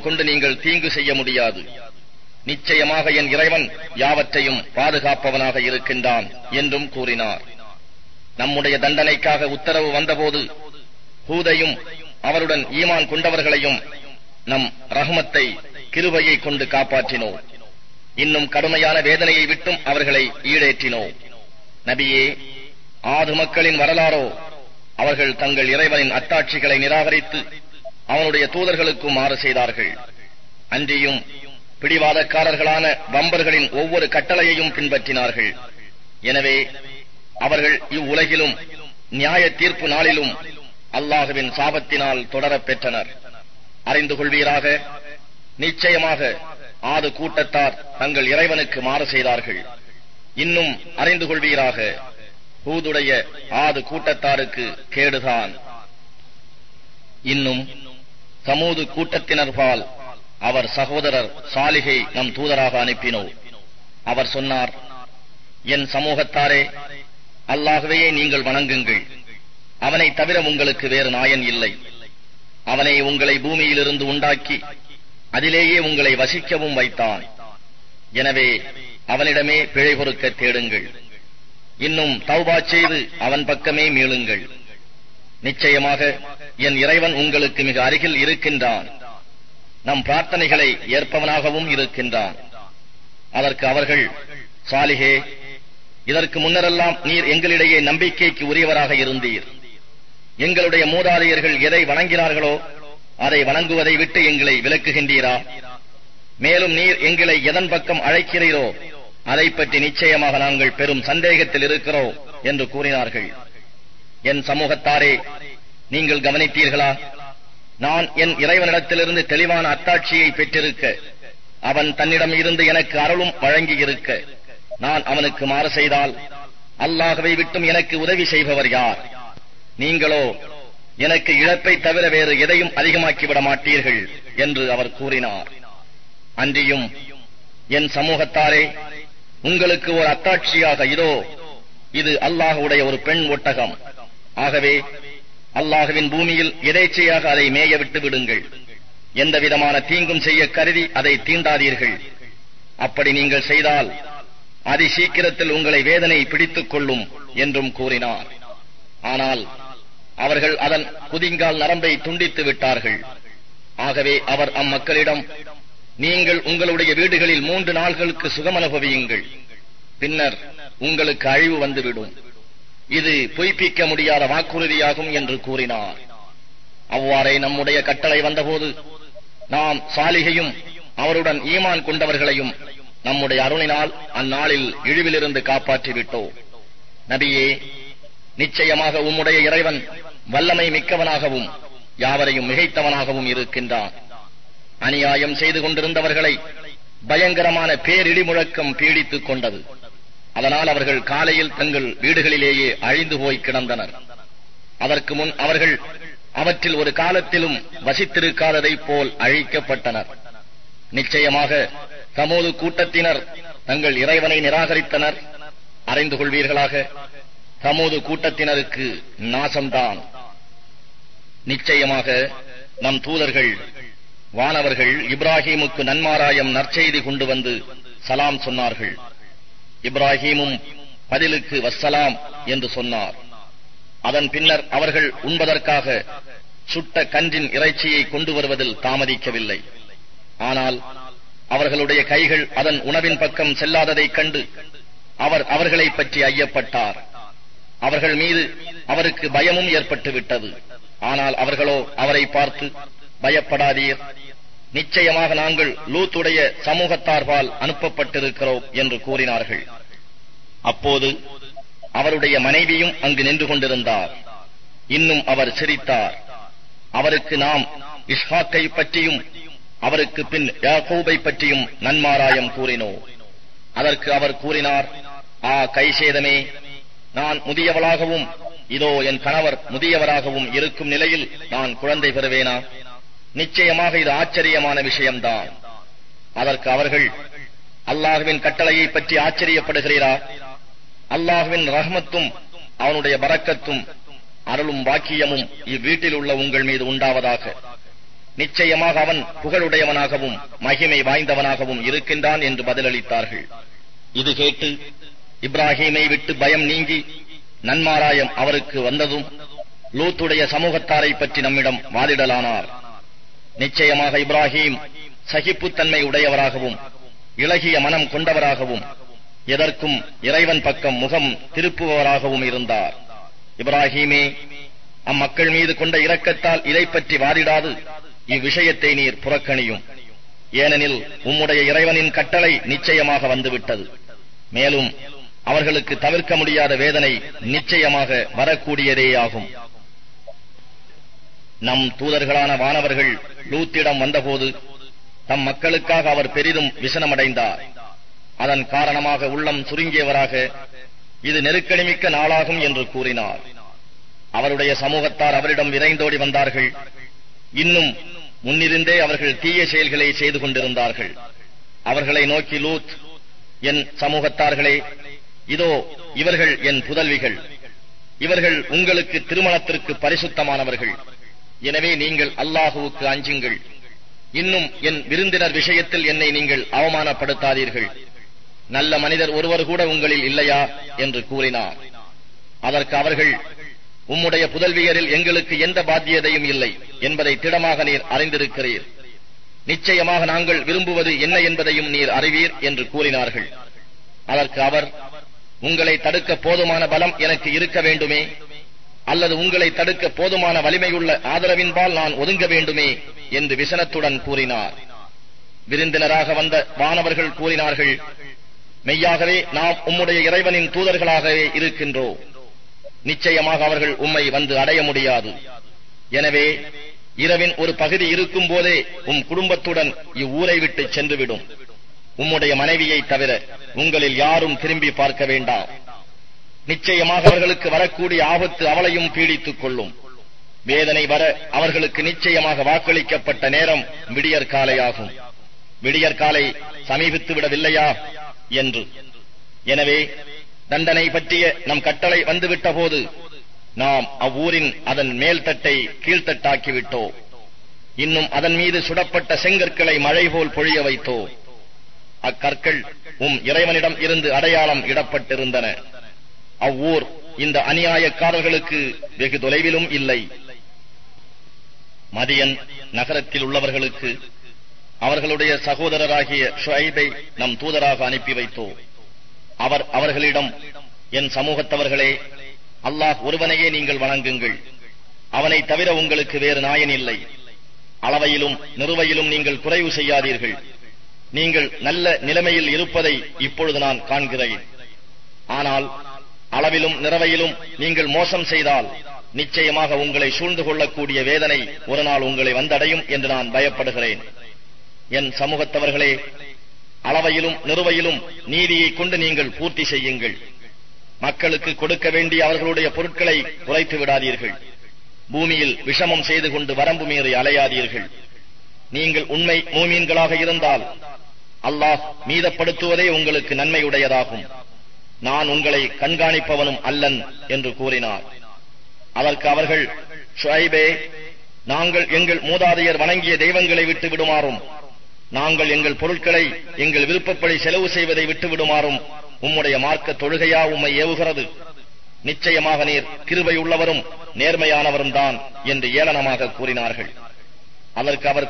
கொண்டு நீங்கள் தீங்கு செய்ய முடியாது. நிச்சயமாக என் இறைவன் யாவற்றையும் பாதுகாப்பவனாக இருக்கின்றான் என்றும் கூறினார். நம்முடைய தண்டனைக்காக உத்தரவு வந்தபோது ஹூதையும் அவருடன் ஈமான் கொண்டவர்களையும் நம் ரஹ்மத்தை கிருபையை கொண்டு காப்பாற்றினோம். இன்னும் கடுமையான வேதனையை விட்டும் அவர்களை ஈடேற்றினோம். நபியே, ஆது மக்களின் வரலாறோ, அவர்கள் தங்கள் இறைவனின் அத்தாட்சிகளை நிராகரித்து அவனுடைய தூதர்களுக்கும் மாறு செய்தார்கள். அன்றியும் பிடிவாதக்காரர்களான வம்பர்களின் ஒவ்வொரு கட்டளையையும் பின்பற்றினார்கள். எனவே அவர்கள் இவ்வுலகிலும் நியாய தீர்ப்பு நாளிலும் அல்லாஹுவின் சாபத்தினால் தொடரப் பெற்றனர். அறிந்து கொள்வீராக, நிச்சயமாக ஆது கூட்டத்தார் தங்கள் இறைவனுக்கு மாறு செய்தார்கள். இன்னும் அறிந்து கொள்வீராக, ஹூதுடைய ஆது கூட்டத்தாருக்கு கேடுதான். இன்னும் சமூது கூட்டத்தினர்பால் அவர் சகோதரர் சாலிகை நம் தூதராக அனுப்பினோம். அவர் சொன்னார், என் சமூகத்தாரே, அல்லாஹ்வையே நீங்கள் வணங்குங்கள். அவனை தவிர உங்களுக்கு வேறு நாயன் இல்லை. அவனை உங்களை பூமியிலிருந்து உண்டாக்கி அதிலேயே உங்களை வசிக்கவும் வைத்தான். எனவே அவனிடமே பிழை பொறுக்க தேடுங்கள். இன்னும் தௌபா செய்து அவன் பக்கமே மீளுங்கள். நிச்சயமாக என் இறைவன் உங்களுக்கு மிக அருகில் இருக்கின்றான். நம் பிரார்த்தனைகளை ஏற்பவனாகவும் இருக்கின்றான். அதற்கு அவர்கள், சாலிஹே, இதற்கு முன்னரெல்லாம் நீர் எங்களிடையே நம்பிக்கைக்கு உரியவராக இருந்தீர். எங்களுடைய மூதாதையர்கள் எதை வணங்கினார்களோ அதை வணங்குவதை விட்டு எங்களை விலக்குகின்றீரா? மேலும் நீர் எங்களை எதன் பக்கம் அழைக்கிறீரோ அதை பற்றி நிச்சயமாக நாங்கள் பெரும் சந்தேகத்தில் இருக்கிறோம் என்று கூறினார்கள். என் சமூகத்தாரே, நீங்கள் கவனித்தீர்களா? நான் என் இறைவனிடத்திலிருந்து தெளிவான அத்தாட்சியை பெற்றிருக்க, அவன் தன்னிடம் இருந்து எனக்கு அருளும் வழங்கியிருக்க, நான் அவனுக்கு மாறு செய்தால் அல்லாஹ்வை விட்டும் எனக்கு உதவி செய்பவர் யார்? நீங்களோ எனக்கு இழப்பை தவிர வேறு எதையும் அதிகமாக்கிவிட மாட்டீர்கள் என்று அவர் கூறினார். அன்றியும் என் சமூகத்தாரே, உங்களுக்கு ஒரு அத்தாட்சியாக இதோ, இது அல்லாஹ்வுடைய ஒரு பெண் ஒட்டகம். ஆகவே அல்லாஹ்வின் பூமியில் எதேச்சையாக அதை மேய விட்டு விடுங்கள். எந்த விதமான தீங்கும் செய்ய கருதி அதை தீண்டாதீர்கள். அப்படி நீங்கள் செய்தால் அதி சீக்கிரத்தில் உங்களை வேதனை பிடித்துக் கொள்ளும் என்றும் கூறினார். ஆனால் அவர்கள் அதன் குதிங்கால் நரம்பை துண்டித்து விட்டார்கள். ஆகவே அவர் அம்மக்களிடம், நீங்கள் உங்களுடைய வீடுகளில் 3 நாள்களுக்கு சுகம் அனுபவியுங்கள், பின்னர் உங்களுக்கு அழிவு வந்துவிடும். இது பொய்ப்பிக்க முடியாத வாக்குறுதியாகும் என்று கூறினார். அவ்வாறே நம்முடைய கட்டளை வந்தபோது நாம் சாலிகையும் அவருடன் ஈமான் கொண்டவர்களையும் நம்முடைய அருளினால் அந்நாளில் இழிவிலிருந்து காப்பாற்றிவிட்டோம். நபியே, நிச்சயமாக உம்முடைய இறைவன் வல்லமை மிக்கவனாகவும் யாவரையும் மிகைத்தவனாகவும் இருக்கின்றான். அநியாயம் செய்து கொண்டிருந்தவர்களை பயங்கரமான பேரிடி முழக்கம் பீடித்துக் கொண்டது. அதனால் அவர்கள் காலையில் தங்கள் வீடுகளிலேயே அழிந்து போய் கிடந்தனர். அதற்கு முன் அவர்கள் அவற்றில் ஒரு காலத்திலும் வசித்திருக்காததைப் போல் அழிக்கப்பட்டனர். நிச்சயமாக சமூது கூட்டத்தினர் தங்கள் இறைவனை நிராகரித்தனர். அறிந்து கொள்வீர்களாக, சமூது கூட்டத்தினருக்கு நாசம்தான். நிச்சயமாக நம் தூதர்கள் வானவர்கள் இப்ராஹீமுக்கு நன்மாராயம் நற்செய்தி கொண்டு வந்து சலாம் சொன்னார்கள். இப்ராஹீமும் பதிலுக்கு வஸ்ஸலாம் என்று சொன்னார். அதன் பின்னர் அவர்கள் உண்பதற்காக சுட்ட கன்றின் இறைச்சியை கொண்டு வருவதில் தாமதிக்கவில்லை. ஆனால் அவர்களுடைய கைகள் அதன் உணவின் பக்கம் செல்லாததைக் கண்டு அவர் அவர்களை பற்றி ஐயப்பட்டார். அவர்கள் மீது அவருக்கு பயமும் ஏற்பட்டு விட்டது. ஆனால் அவர்களோ அவரை பார்த்து, பயப்படாதீர், நிச்சயமாக நாங்கள் லூத்துடைய சமூகத்தார்பால் அனுப்பப்பட்டிருக்கிறோம் என்று கூறினார்கள். அப்போது அவருடைய மனைவியும் அங்கு நின்று கொண்டிருந்தார். இன்னும் அவர் சிரித்தார். அவருக்கு நாம் இஸ்ஹாக்கை பற்றியும் அவருக்கு பின் யாக்கூபை பற்றியும் நன்மாராயம் கூறினோம். அதற்கு அவர் கூறினார், ஆ கைசேதமே, நான் முதியவளாகவும் இதோ என் கணவர் முதியவராகவும் இருக்கும் நிலையில் நான் குழந்தை பெறுவேனா? நிச்சயமாக இது ஆச்சரியமான விஷயம்தான். அதற்கு அவர்கள், அல்லாஹ்வின் கட்டளையை பற்றி ஆச்சரியப்படுகிறீரா? அல்லாஹ்வின் ரஹ்மத்தும் அவனுடைய பரக்கத்தும் அருளும் பாக்கியமும் இவ்வீட்டில் உள்ள உங்கள் மீது உண்டாவதாக. நிச்சயமாக அவன் புகழுடையவனாகவும் மகிமை வாய்ந்தவனாகவும் இருக்கின்றான் என்று பதிலளித்தார்கள். இது கேட்டு இப்ராஹீமை விட்டு பயம் நீங்கி நன்மாராயம் அவருக்கு வந்ததும் லூத்துடைய சமூகத்தாரை பற்றி நம்மிடம் வாதிடலானார். நிச்சயமாக இப்ராஹீம் சகிப்புத்தன்மை உடையவராகவும் இளகிய மனம் கொண்டவராகவும் எதற்கும் இறைவன் பக்கம் முகம் திருப்புபவராகவும் இருந்தார். இப்ராஹீமே, அம்மக்கள் மீது கொண்ட இரக்கத்தால் இதை பற்றி வாதிடாது இவ்விஷயத்தை நீர் புறக்கணியும். ஏனெனில் உம்முடைய இறைவனின் கட்டளை நிச்சயமாக வந்துவிட்டது. மேலும் அவர்களுக்கு தவிர்க்க முடியாத வேதனை நிச்சயமாக வரக்கூடியதேயாகும். நம் தூதர்களான வானவர்கள் லூத்திடம் வந்தபோது தம் மக்களுக்காக அவர் பெரிதும் விசனமடைந்தார். அதன் காரணமாக உள்ளம் சுருங்கியவராக இது நெருக்கடிமிக்க நாளாகும் என்று கூறினார். அவருடைய சமூகத்தார் அவரிடம் விரைந்தோடி வந்தார்கள். இன்னும் முன்னிருந்தே அவர்கள் தீய செயல்களை செய்து கொண்டிருந்தார்கள். அவர்களை நோக்கி லூத், என் சமூகத்தார்களே, இதோ இவர்கள் என் புதல்விகள், இவர்கள் உங்களுக்கு திருமணத்திற்கு பரிசுத்தமானவர்கள். எனவே நீங்கள் அல்லாஹுவுக்கு அஞ்சுங்கள். இன்னும் என் விருந்தினர் விஷயத்தில் என்னை நீங்கள் அவமானப்படுத்தாதீர்கள். நல்ல மனிதர் ஒருவர் கூட உங்களில் இல்லையா என்று கூறினார். அதற்கு அவர்கள், உம்முடைய புதல்வியரில் எங்களுக்கு எந்த பாத்தியதையும் இல்லை என்பதை திடமாக நீர் அறிந்திருக்கிறீர். நிச்சயமாக நாங்கள் விரும்புவது என்ன என்பதையும் நீர் அறிவீர் என்று கூறினார்கள். அதற்கு அவர், உங்களை தடுக்க போதுமான பலம் எனக்கு இருக்க வேண்டுமே, அல்லது உங்களை தடுக்க போதுமான வலிமையுள்ள ஆதரவின்பால் நான் ஒதுங்க வேண்டுமே என்று விசனத்துடன் கூறினார். விருந்தினராக வந்த வானவர்கள் கூறினார்கள், மெய்யாகவே நாம் உம்முடைய இறைவனின் தூதர்களாகவே இருக்கின்றோம். நிச்சயமாக அவர்கள் உம்மை வந்து அடைய முடியாது. எனவே இரவின் ஒரு பகுதி இருக்கும் போதே குடும்பத்துடன் இவ்வூரை விட்டு சென்றுவிடும். உம்முடைய மனைவியை தவிர உங்களில் யாரும் திரும்பி பார்க்க வேண்டாம். நிச்சயமாக அவர்களுக்கு வரக்கூடிய ஆபத்து அவளையும் பீடித்துக் கொள்ளும். வேதனை வர அவர்களுக்கு நிச்சயமாக வாக்களிக்கப்பட்ட நேரம் விடியற்காலையாகும். விடியற்காலை சமீபித்து விடவில்லையா என்று. எனவே தண்டனை பற்றிய நம் கட்டளை வந்துவிட்ட போது நாம் அவ்வூரின் அதன் மேல்தட்டை கீழ்த்தட்டாக்கிவிட்டோம். இன்னும் அதன் மீது சுடப்பட்ட செங்கற்களை மழை போல் பொழிய வைத்தோம். அக்கற்கள் இறைவனிடம் இருந்து அடையாளம் இடப்பட்டிருந்தன. அவ்வூர் இந்த அநியாயக்காரர்களுக்கு வெகு தொலைவிலும் இல்லை. மதியன் நகரத்தில் உள்ளவர்களுக்கு அவர்களுடைய சகோதரராகிய ஷுஐபை நம் தூதராக அனுப்பி வைத்தோம். அவர் அவர்களிடம், என் சமூகத்தவர்களே, அல்லாஹ் ஒருவனையே நீங்கள் வணங்குங்கள். அவனை தவிர உங்களுக்கு வேறு நாயன் இல்லை. அளவையிலும் நிறுவையிலும் நீங்கள் குறைவு செய்யாதீர்கள். நீங்கள் நல்ல நிலைமையில் இருப்பதை இப்பொழுது நான் காண்கிறேன். ஆனால் அளவிலும் நிறவையிலும் நீங்கள் மோசம் செய்தால் நிச்சயமாக உங்களை சூழ்ந்து கொள்ளக்கூடிய வேதனை ஒரு நாள் உங்களை வந்தடையும் என்று நான் பயப்படுகிறேன். என் சமூகத்தவர்களே, அளவையிலும் நிறுவையிலும் நீதியை கொண்டு நீங்கள் பூர்த்தி செய்யுங்கள். மக்களுக்கு கொடுக்க வேண்டிய அவர்களுடைய பொருட்களை குறைத்து விடாதீர்கள். பூமியில் விஷமம் செய்து கொண்டு வரம்பு மீறி அலையாதீர்கள். நீங்கள் உண்மை மூமீன்களாக இருந்தால் அல்லாஹ் மீதப்படுத்துவதே உங்களுக்கு நன்மையுடையதாகும். நான் உங்களை கண்காணிப்பவனும் அல்லன் என்று கூறினார். அதற்கு அவர்கள், ஷுஐபே, நாங்கள் எங்கள் மூதாதையர் வணங்கிய தெய்வங்களை விட்டு விடுமாறும், நாங்கள் எங்கள் பொருட்களை எங்கள் விருப்பப்படி செலவு செய்வதை விட்டு விடுமாறும் உம்முடைய மார்க்க தொழுகையா உம்மை ஏவுகிறது? நிச்சயமாக நீர் கிருபை உள்ளவரும் நேர்மையானவரும் தான் என்று ஏளனமாக கூறினார்கள். அதற்கு அவர்